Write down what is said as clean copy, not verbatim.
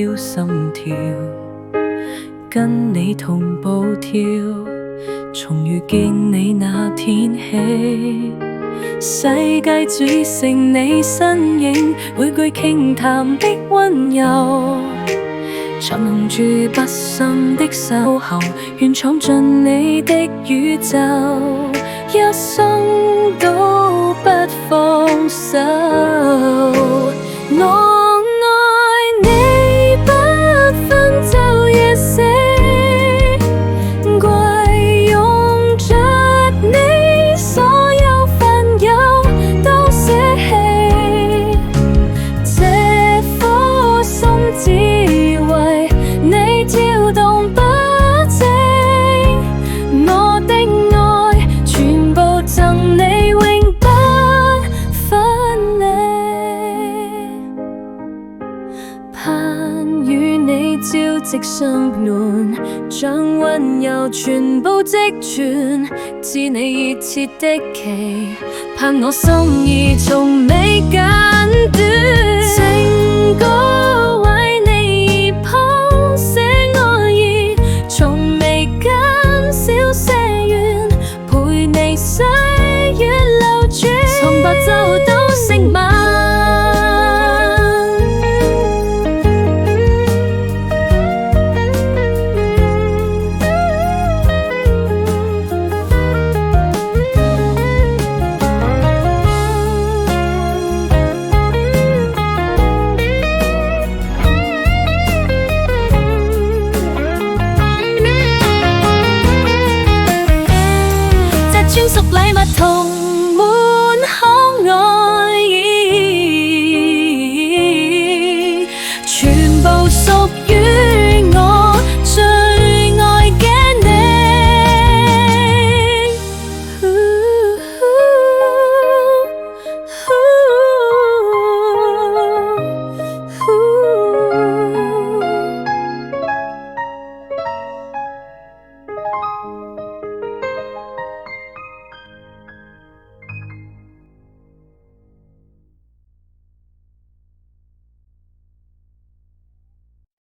了心跳，跟你同步跳。從遇見你那天起，世界只剩你身影，每句傾談的溫柔，藏弄住不深的守候，願闖進你的宇宙，一生都不放手。我愛你不分晝夜死，貴用着你所有煩憂都捨棄，這顆心只為你跳動不靜，我的愛全部贈你，永不分離。盼與你朝夕相戀，將溫柔全部積存，知你熱切的期盼，我心意從未間斷。情歌為你而譜寫愛意，從未減少些遠，陪你歲月流轉，從白晝到成晚。專屬禮物圖